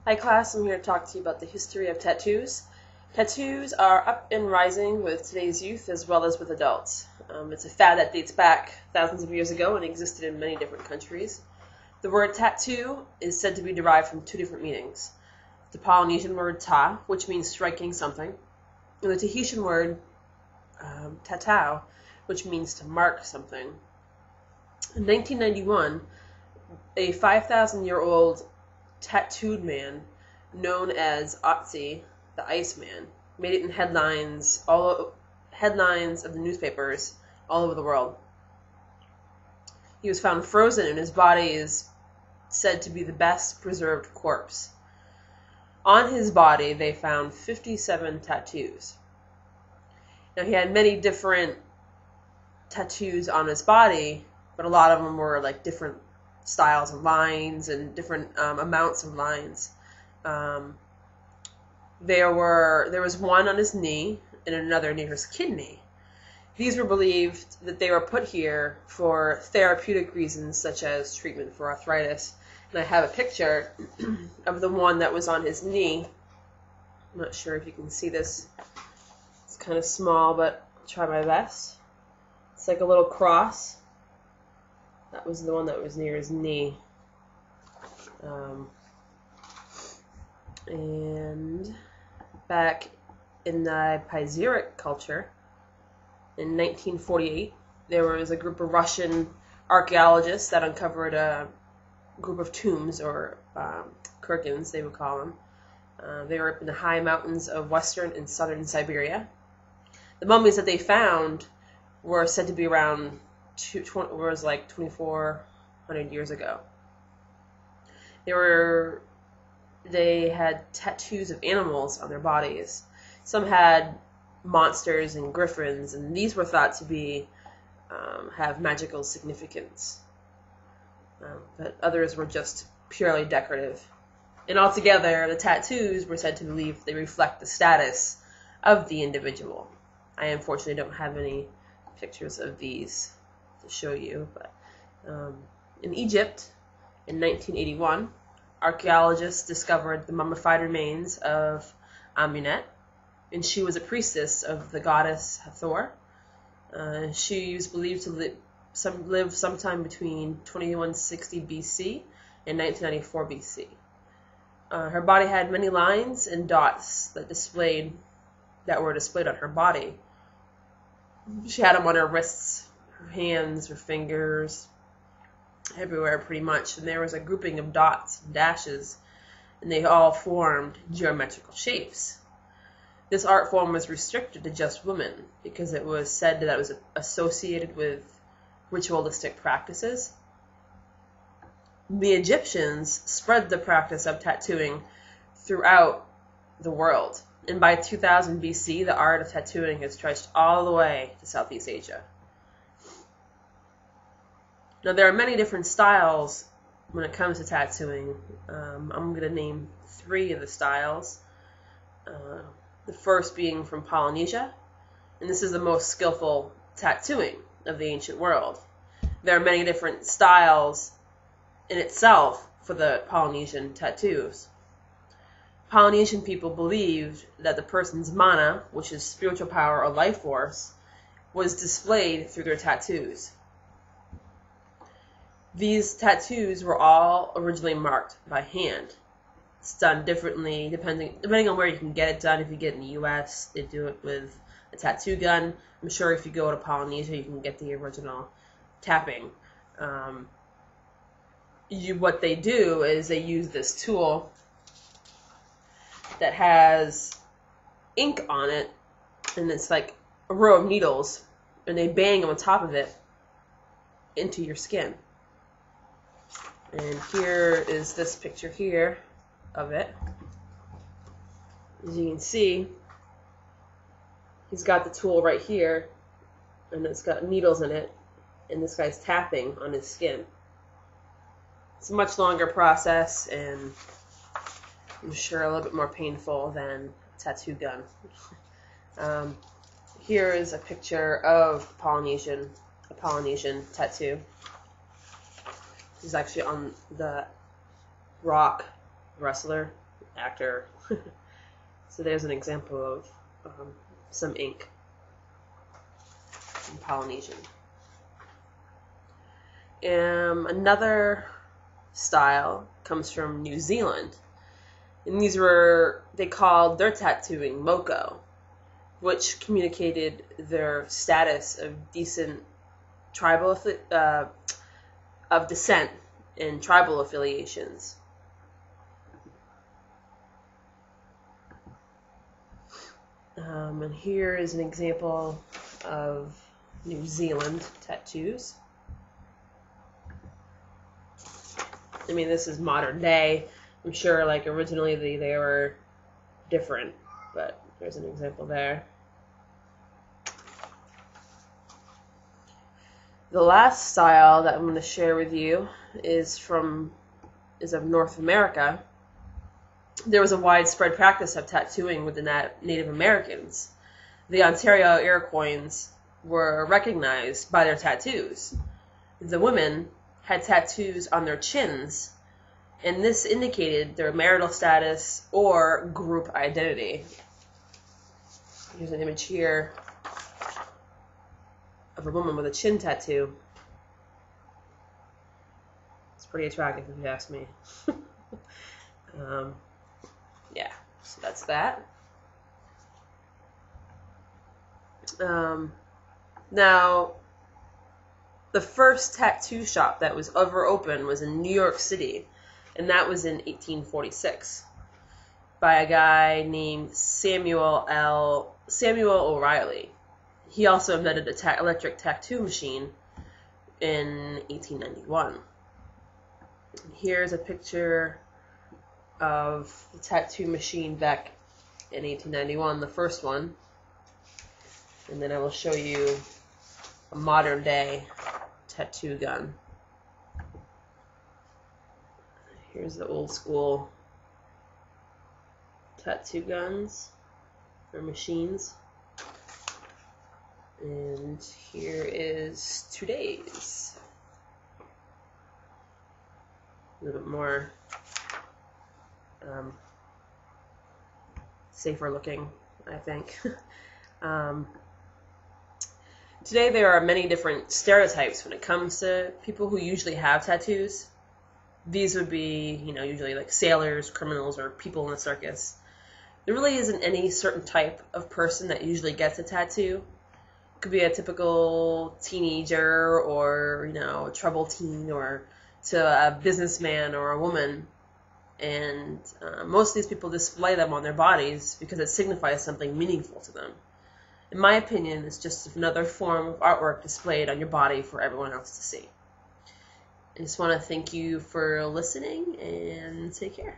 Hi class, I'm here to talk to you about the history of tattoos. Tattoos are up and rising with today's youth as well as with adults. It's a fad that dates back thousands of years ago and existed in many different countries. The word tattoo is said to be derived from two different meanings. The Polynesian word ta, which means striking something, and the Tahitian word tatau, which means to mark something. In 1991, a 5,000-year-old tattooed man known as Otzi, the Iceman, made it in headlines of the newspapers all over the world. He was found frozen, and his body is said to be the best preserved corpse. On his body, they found 57 tattoos. Now, he had many different tattoos on his body, but a lot of them were like different styles of lines and different amounts of lines. There was one on his knee and another near his kidney. These were believed that they were put here for therapeutic reasons, such as treatment for arthritis. And I have a picture of the one that was on his knee. I'm not sure if you can see this. It's kind of small, but I'll try my best. It's like a little cross. That was the one that was near his knee. And back in the Pazyryk culture, in 1948, there was a group of Russian archaeologists that uncovered a group of tombs, or kurgans, they would call them. They were up in the high mountains of western and southern Siberia. The mummies that they found were said to be around 2,400 years ago. They had tattoos of animals on their bodies. Some had monsters and griffins, and these were thought to be have magical significance. But others were just purely decorative. And altogether, the tattoos were said to believe they reflect the status of the individual. I unfortunately don't have any pictures of these to show you, but in Egypt, in 1981, archaeologists discovered the mummified remains of Amunet, and she was a priestess of the goddess Hathor. She was believed to live sometime between 2160 BC and 1994 BC. Her body had many lines and dots that were displayed on her body. She had them on her wrists, her hands, her fingers, everywhere pretty much. And there was a grouping of dots and dashes, and they all formed geometrical shapes. This art form was restricted to just women because it was said that it was associated with ritualistic practices. The Egyptians spread the practice of tattooing throughout the world. And by 2000 BC, the art of tattooing has stretched all the way to Southeast Asia. Now, there are many different styles when it comes to tattooing. I'm going to name 3 of the styles. The first being from Polynesia, and this is the most skillful tattooing of the ancient world. There are many different styles in itself for the Polynesian tattoos. Polynesian people believed that the person's mana, which is spiritual power or life force, was displayed through their tattoos. These tattoos were all originally marked by hand. It's done differently depending on where you can get it done. If you get it in the U.S., they do it with a tattoo gun. I'm sure if you go to Polynesia, you can get the original tapping. What they do is they use this tool that has ink on it, and it's like a row of needles, and they bang on top of it into your skin. And here is this picture here of it. As you can see, he's got the tool right here, and it's got needles in it, and this guy's tapping on his skin. It's a much longer process, and I'm sure a little bit more painful than a tattoo gun. Here is a picture of a Polynesian tattoo. This is actually on the Rock wrestler actor. So there's an example of some ink in Polynesian. Another style comes from New Zealand. And they called their tattooing moko, which communicated their status of decent tribal of descent and tribal affiliations. And here is an example of New Zealand tattoos. I mean, this is modern day. I'm sure, like, originally they were different, but there's an example there. The last style that I'm going to share with you is of North America. There was a widespread practice of tattooing with the Native Americans. The Ontario Iroquois were recognized by their tattoos. The women had tattoos on their chins, and this indicated their marital status or group identity. Here's an image here of a woman with a chin tattoo. It's pretty attractive if you ask me. Yeah, so that's that. Now, the first tattoo shop that was ever open was in New York City, and that was in 1846 by a guy named Samuel O'Reilly. He also invented an electric tattoo machine in 1891. Here's a picture of the tattoo machine back in 1891, the first one. And then I will show you a modern day tattoo gun. Here's the old school tattoo guns or machines. And here is today's. A little bit more safer looking, I think. Today there are many different stereotypes when it comes to people who usually have tattoos. These would be, usually like sailors, criminals, or people in the circus. There really isn't any certain type of person that usually gets a tattoo. It could be a typical teenager or, a troubled teen, or to a businessman or a woman. And most of these people display them on their bodies because it signifies something meaningful to them. In my opinion, it's just another form of artwork displayed on your body for everyone else to see. I just want to thank you for listening, and take care.